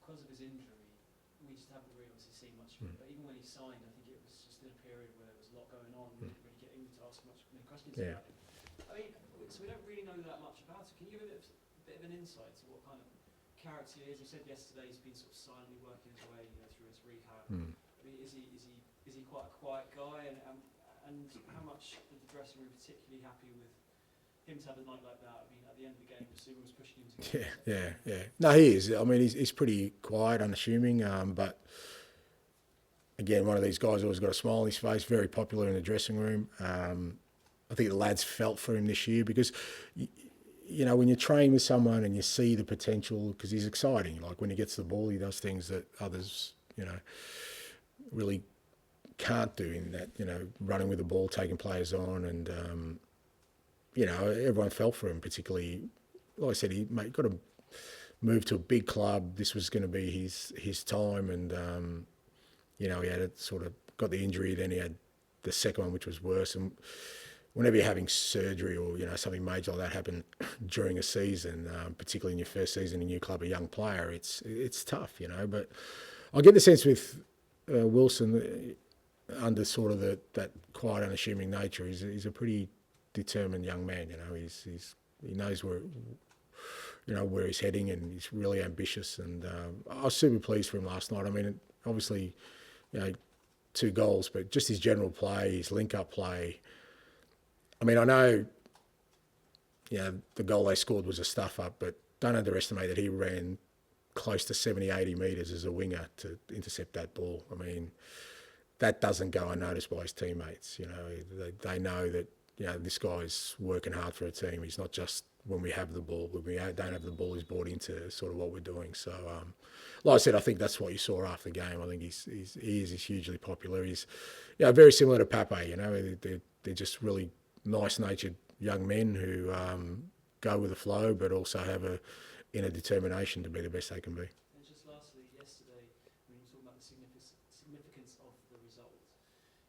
because of his injury, we just haven't really obviously seen much of it. But even when he signed, I think it was just in a period where there was a lot going on. We didn't really get him to ask many questions about him. I mean, so we don't really know that much about it. Can you give a bit of an insight to what kind of character he is? You said yesterday he's been sort of silently working his way, through his rehab. I mean, is he quite a quiet guy, and how much did the dressing room particularly happy with him to have a night like that? I mean, at the end of the game, Basuma was pushing him to go. Yeah. No, he is. I mean, he's pretty quiet, unassuming, but again, one of these guys always got a smile on his face, very popular in the dressing room. I think the lads felt for him this year because, when you train with someone and you see the potential, because he's exciting. Like when he gets the ball, he does things that others, really can't do in that, running with the ball, taking players on, and, everyone felt for him, particularly, like I said, he got to move to a big club. This was going to be his time, and, he had sort of got the injury, then he had the second one, which was worse, and whenever you're having surgery or, something major like that happen during a season, particularly in your first season in a new club, a young player, it's tough, but I get the sense with Wilson, under sort of that quiet, unassuming nature, he's a pretty determined young man. He knows where he's heading, and he's really ambitious. And I was super pleased for him last night. I mean, obviously, 2 goals, but just his general play, his link-up play. I mean, I know, the goal they scored was a stuff-up, but don't underestimate that he ran close to 70, 80 metres as a winger to intercept that ball. I mean, that doesn't go unnoticed by his teammates. They know that, this guy's working hard for a team. He's not just when we have the ball. When we don't have the ball, he's bought into sort of what we're doing. So, like I said, I think that's what you saw after the game. I think he's hugely popular. He's, very similar to Pape. They're just really nice-natured young men who go with the flow, but also have a inner determination to be the best they can be. And just lastly, yesterday, when you were talking about the significance of the result,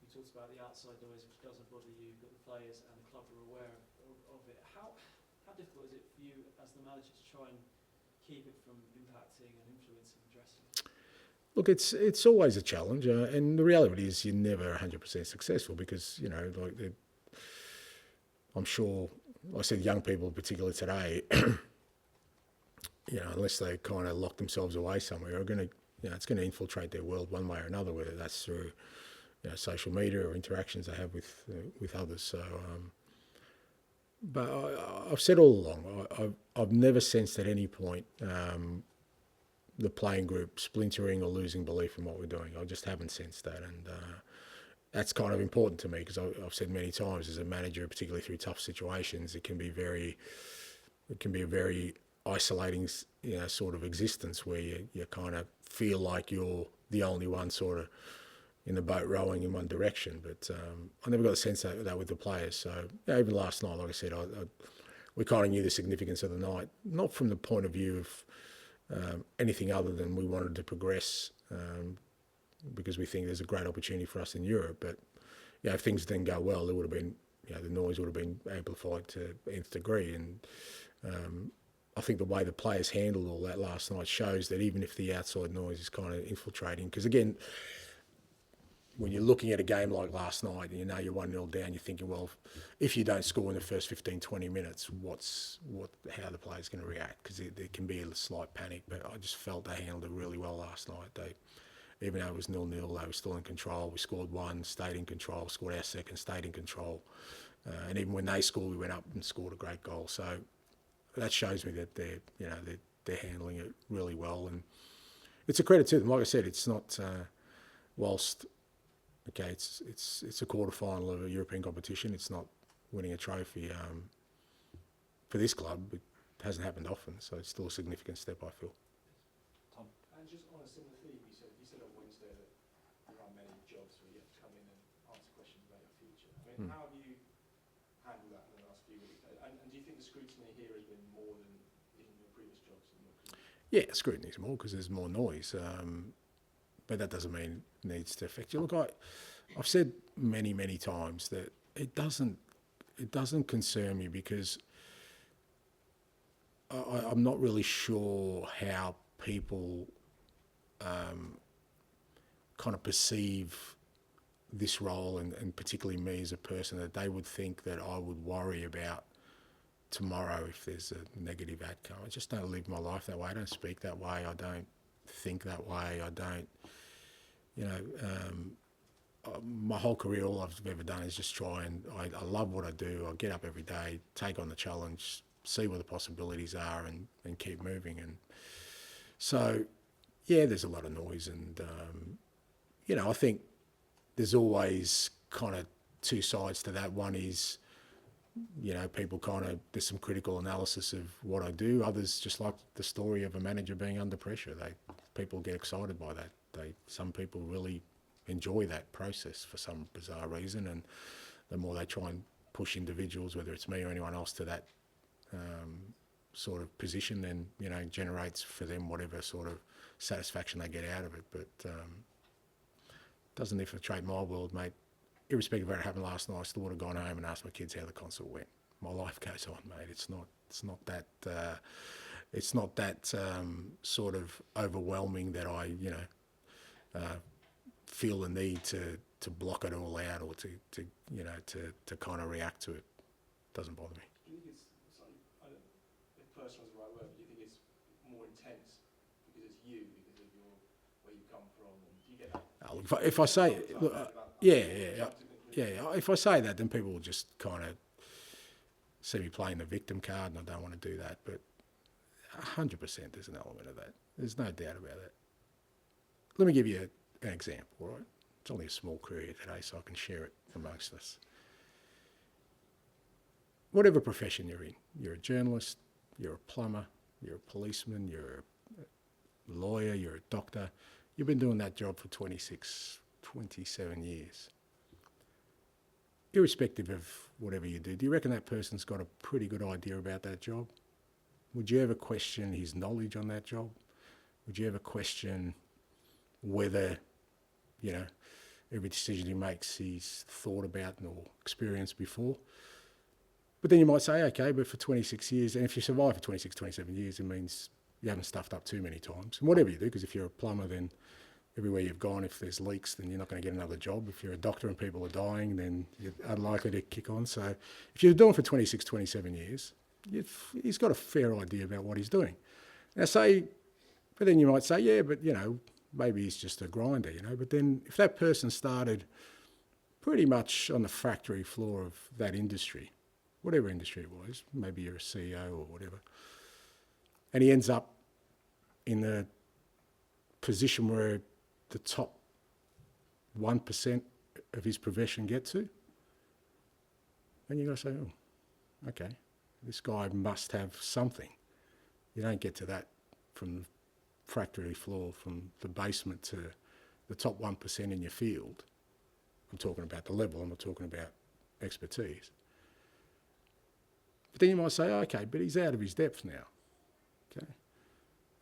you talked about the outside noise, which doesn't bother you, but the players and the club are aware of it. How difficult is it for you as the manager to try and keep it from impacting and influencing the dressing room? Look, it's always a challenge, and the reality is you're never 100% successful because, I'm sure, like I said, young people, particularly today, unless they kind of lock themselves away somewhere, are going to, it's going to infiltrate their world one way or another, whether that's through, social media or interactions they have with others. So, but I've said all along, I've never sensed at any point the playing group splintering or losing belief in what we're doing. I just haven't sensed that, and that's kind of important to me because I've said many times as a manager, particularly through tough situations, it can be a very isolating, sort of existence where you kind of feel like you're the only one sort of in the boat rowing in one direction. But I never got the sense of that with the players. So even last night, like I said, we kind of knew the significance of the night, not from the point of view of anything other than we wanted to progress because we think there's a great opportunity for us in Europe. But if things didn't go well, there would have been, the noise would have been amplified to nth degree. And I think the way the players handled all that last night shows that even if the outside noise is kind of infiltrating, because again, when you're looking at a game like last night and you're 1-0 down, you're thinking, well, if you don't score in the first 15, 20 minutes, how the players going to react? Because there can be a slight panic, but I just felt they handled it really well last night. Even though it was 0-0, they were still in control. We scored one, stayed in control, scored our second, stayed in control. And even when they scored, we went up and scored a great goal. So that shows me that they're handling it really well. And it's a credit to them. Like I said, it's not, whilst... Okay, it's a quarter-final of a European competition. It's not winning a trophy for this club. It hasn't happened often, so it's still a significant step, I feel. Tom? And just on a similar theme, you said on Wednesday that there are many jobs where you have to come in and answer questions about your future. I mean, how have you handled that in the last few weeks? And do you think the scrutiny here has been more than in your previous jobs? Yeah, scrutiny is more because there's more noise. But that doesn't mean it needs to affect you. Look, I've said many, many times that it doesn't concern me because I'm not really sure how people kind of perceive this role and particularly me as a person, that they would think that I would worry about tomorrow if there's a negative outcome. I just don't live my life that way. I don't speak that way. I don't think that way. I don't, my whole career, all I've ever done is just try and, I love what I do. I get up every day, take on the challenge, see what the possibilities are and keep moving. And so, yeah, there's a lot of noise and, I think there's always kind of two sides to that. One is, people there's some critical analysis of what I do. Others just like the story of a manager being under pressure. People get excited by that. Some people really enjoy that process for some bizarre reason, and the more they try and push individuals, whether it's me or anyone else, to that sort of position, then, generates for them whatever sort of satisfaction they get out of it. But doesn't infiltrate my world, mate. Irrespective of what happened last night, I still would have gone home and asked my kids how the concert went. My life goes on, mate. It's not that sort of overwhelming that I, feel the need to block it all out or to kind of react to it. Doesn't bother me. Do you think it's like, I don't know if personal is the right word, but do you think it's more intense because it's you, because of where you come from, and do you get that? If I say, look, if I say that, then people will just kind of see me playing the victim card, and I don't want to do that. But 100% there's an element of that. There's no doubt about that. Let me give you an example, all right? It's only a small career today, so I can share it amongst us. Whatever profession you're a journalist, you're a plumber, you're a policeman, you're a lawyer, you're a doctor. You've been doing that job for 26, 27 years. Irrespective of whatever you do you reckon that person's got a pretty good idea about that job? Would you ever question his knowledge on that job? Would you ever question whether, every decision he makes he's thought about or experienced before? But then you might say, okay, but for 26 years, and if you survive for 26, 27 years, it means you haven't stuffed up too many times. And whatever you do, because if you're a plumber, then everywhere you've gone, if there's leaks, then you're not going to get another job. If you're a doctor and people are dying, then you're unlikely to kick on. So if you're doing it for 26, 27 years, he's got a fair idea about what he's doing. Now but then you might say, yeah, but, maybe he's just a grinder, But then if that person started pretty much on the factory floor of that industry, whatever industry it was, maybe you're a CEO or whatever, and he ends up in the position where the top 1% of his profession get to, then you've got to say, oh, okay, this guy must have something. You don't get to that from the factory floor, from the basement to the top 1% in your field. I'm talking about the level, I'm not talking about expertise. But then you might say, okay, but he's out of his depth now.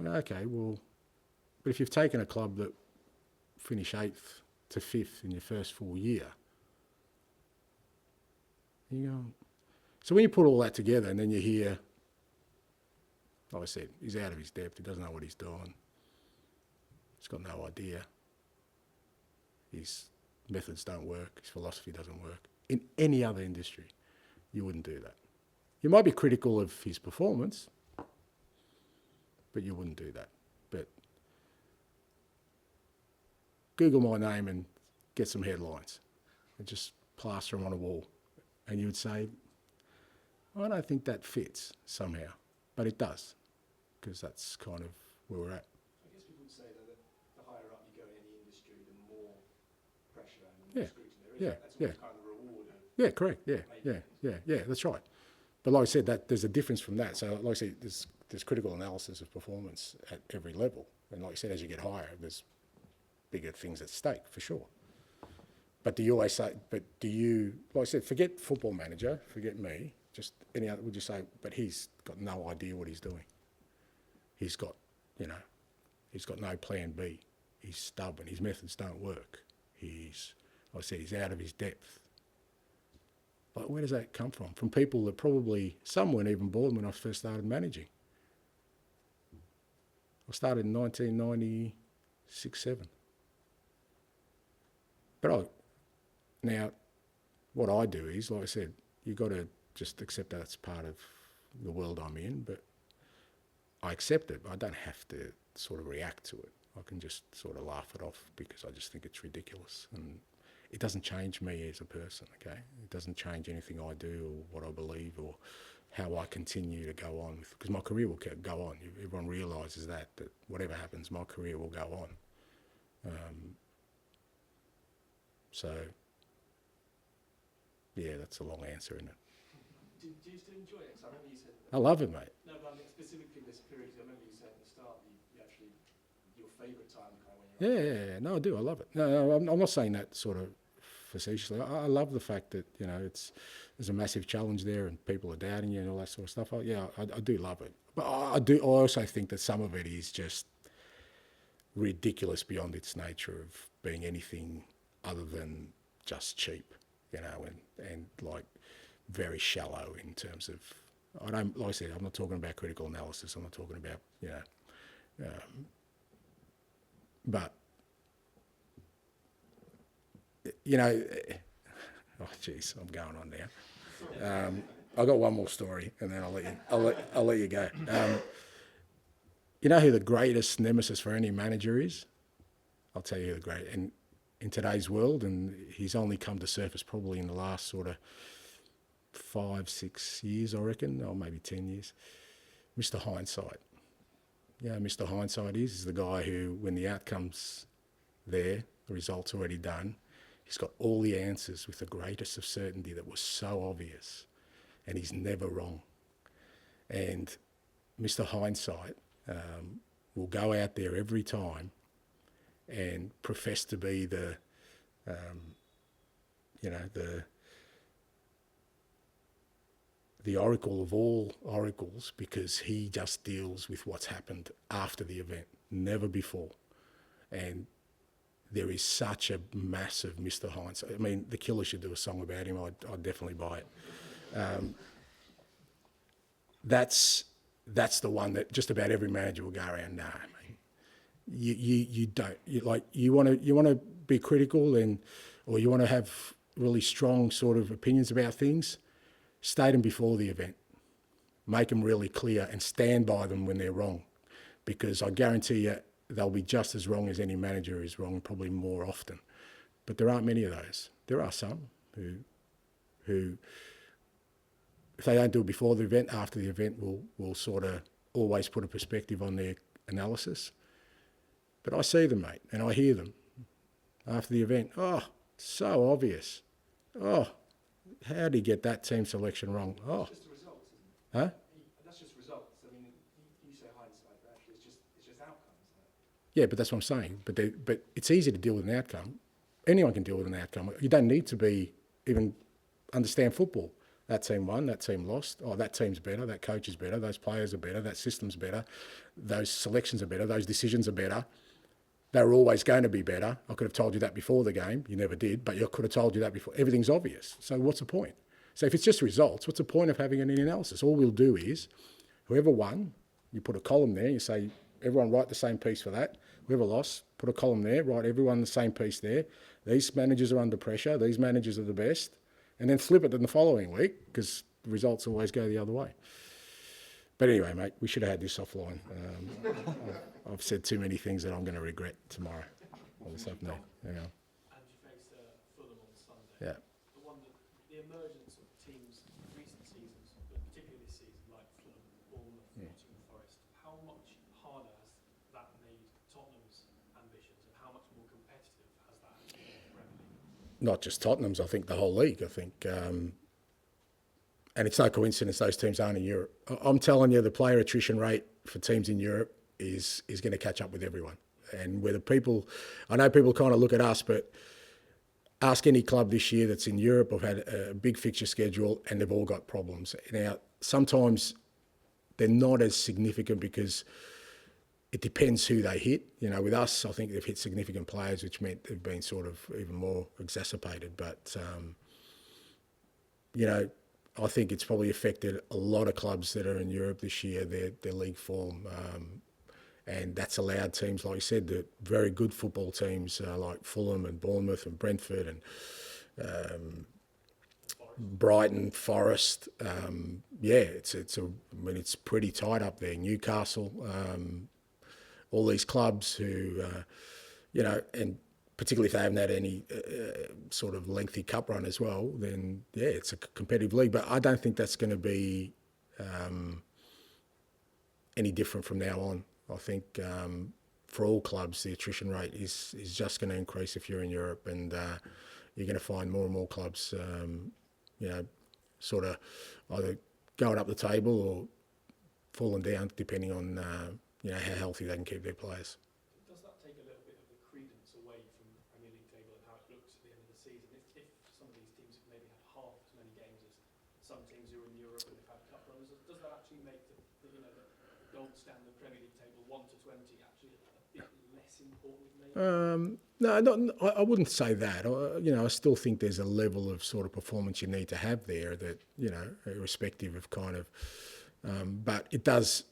Okay, well, but if you've taken a club that finished 8th to 5th in your first full year, you go, so when you put all that together and then you hear, like I said, he's out of his depth, he doesn't know what he's doing, he's got no idea, his methods don't work, his philosophy doesn't work. In any other industry, you wouldn't do that. You might be critical of his performance, but you wouldn't do that. But Google my name and get some headlines and just plaster them on a wall. And you would say, I don't think that fits somehow. But it does, because that's kind of where we're at. I guess people would say that the higher up you go in any industry, the more pressure and the more scrutiny there is. That's kind of the reward of... Yeah, correct. Yeah, that's right. But like I said, there's a difference from that. So like I said, there's critical analysis of performance at every level. And like I said, as you get higher, there's bigger things at stake, for sure. But do you always say, like I said, forget football manager, forget me, just any other, would you say, but he's got no idea what he's doing. He's got no plan B. He's stubborn. His methods don't work. Like I said, he's out of his depth. But where does that come from? From people that probably, some weren't even born when I first started managing. I started in 1990, 6, 7. But now, what I do is, like I said, you've got to just accept that's part of the world I'm in, but I accept it. I don't have to sort of react to it. I can just sort of laugh it off because I just think it's ridiculous. And it doesn't change me as a person, okay? It doesn't change anything I do or what I believe or how I continue to go on. Because my career will go on. Everyone realises that whatever happens, my career will go on. So, yeah, that's a long answer, isn't it? Do you still enjoy it? 'Cause I remember you said... I love it, mate. No, but I mean specifically this period, 'cause I remember you said at the start, you actually, your favourite time kind of when you're... Yeah. No, I do. I love it. No, I'm not saying that sort of facetiously. I love the fact that, you know, there's a massive challenge there and people are doubting you and all that sort of stuff. I do love it. But I also think that some of it is just ridiculous beyond its nature of being anything other than just cheap, you know, and like very shallow in terms of, like I said, I'm not talking about critical analysis. I'm not talking about, you know, but, you know, oh jeez, I'm going on now. I got one more story, and then I'll let you go. You know who the greatest nemesis for any manager is? I'll tell you and in today's world, and he's only come to surface probably in the last sort of 5, 6 years, I reckon, or maybe 10 years. Mr. Hindsight. You know, Mr. Hindsight is the guy who, when the outcome's there, the result's already done, he's got all the answers with the greatest of certainty that was so obvious, and he's never wrong. And Mr. Hindsight will go out there every time and profess to be the oracle of all oracles, because he just deals with what's happened after the event, never before. And there is such a massive Mr. Hindsight. I mean, the Killer should do a song about him. I'd definitely buy it. That's the one that just about every manager will go around. Nah, mate, you don't. You want to be critical or you want to have really strong sort of opinions about things. State them before the event. Make them really clear and stand by them when they're wrong, because I guarantee you they'll be just as wrong as any manager is wrong, probably more often. But there aren't many of those. There are some who if they don't do it before the event, after the event, will sort of always put a perspective on their analysis. But I see them, mate, and I hear them after the event. Oh, so obvious. Oh, how did he get that team selection wrong? Oh, That's just the results, isn't it? huh? That's just results. I mean, you say hindsight, but actually it's just outcomes. Yeah, but that's what I'm saying. But it's easy to deal with an outcome. Anyone can deal with an outcome. You don't need to be even understand football. That team won, that team lost. Oh, that team's better, that coach is better, those players are better, that system's better, those selections are better, those decisions are better. They were always going to be better. I could have told you that before the game. You never did, but I could have told you that before. Everything's obvious. So what's the point? So if it's just results, what's the point of having any analysis? All we'll do is, whoever won, you put a column there, you say, everyone write the same piece for that. Whoever lost, put a column there, write everyone the same piece there. These managers are under pressure, these managers are the best. And then flip it in the following week, because the results always go the other way. But anyway, mate, we should have had this offline. I've said too many things that I'm going to regret tomorrow or this afternoon. Yeah. And you face Fulham on Sunday. Yeah. The emergence of teams in recent seasons, but particularly this season, like Fulham, Bournemouth, Nottingham Forest, how much harder has that made Tottenham's ambitions, and how much more competitive has that made the Premier League? Not just Tottenham's, I think the whole league. I think, and it's no coincidence those teams aren't in Europe. I'm telling you, the player attrition rate for teams in Europe is going to catch up with everyone. And whether I know people kind of look at us, but ask any club this year that's in Europe. I've had a big fixture schedule and they've all got problems. Now, sometimes they're not as significant because it depends who they hit. You know, with us, I think they've hit significant players, which meant they've been sort of even more exacerbated. But, you know, I think it's probably affected a lot of clubs that are in Europe this year, their league form. and that's allowed teams, like you said, the very good football teams like Fulham and Bournemouth and Brentford and Brighton, Forest. It's pretty tight up there. Newcastle, all these clubs who, and particularly if they haven't had any sort of lengthy cup run as well, then it's a competitive league. But I don't think that's going to be any different from now on. I think for all clubs, the attrition rate is just going to increase if you're in Europe, and you're going to find more and more clubs, sort of either going up the table or falling down, depending on how healthy they can keep their players. Does that take a little bit of the credence away from the Premier League table and how it looks at the end of the season? If some of these teams have maybe had half as many games as some teams who are in Europe and have had cup runs, does that actually make the gold standard Premier League table 1 to 20 actually a bit less important maybe? No, I wouldn't say that. I still think there's a level of sort of performance you need to have there that, irrespective of kind of, but it does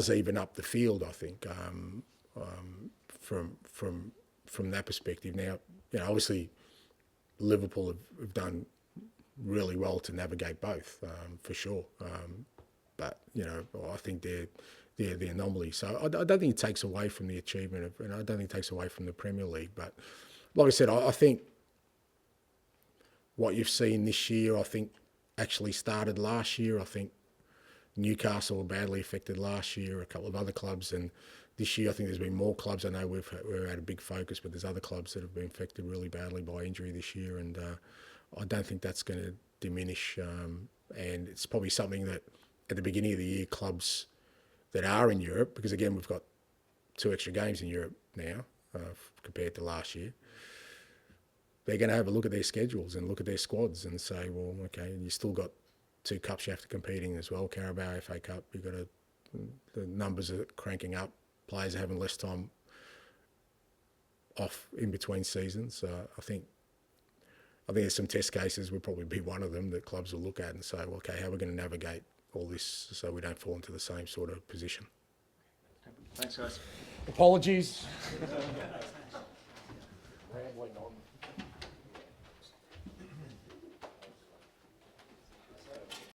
even up the field, I think, from that perspective. Now, obviously Liverpool have done really well to navigate both, for sure. But I think they're the anomaly. So I don't think it takes away from the achievement and I don't think it takes away from the Premier League. But like I said, I think what you've seen this year, I think actually started last year. I think Newcastle were badly affected last year, a couple of other clubs, and this year I think there's been more clubs. I know we've had a big focus, but there's other clubs that have been affected really badly by injury this year, and I don't think that's going to diminish. And it's probably something that at the beginning of the year, clubs that are in Europe, because again we've got 2 extra games in Europe now compared to last year, they're going to have a look at their schedules and look at their squads and say, well, okay, you still got 2 cups you have to compete in as well, Carabao, FA Cup. You've got the numbers are cranking up. Players are having less time off in between seasons. I think there's some test cases. Will probably be one of them that clubs will look at and say, well, okay, how are we going to navigate all this so we don't fall into the same sort of position? Thanks, guys. Apologies. Rambling on.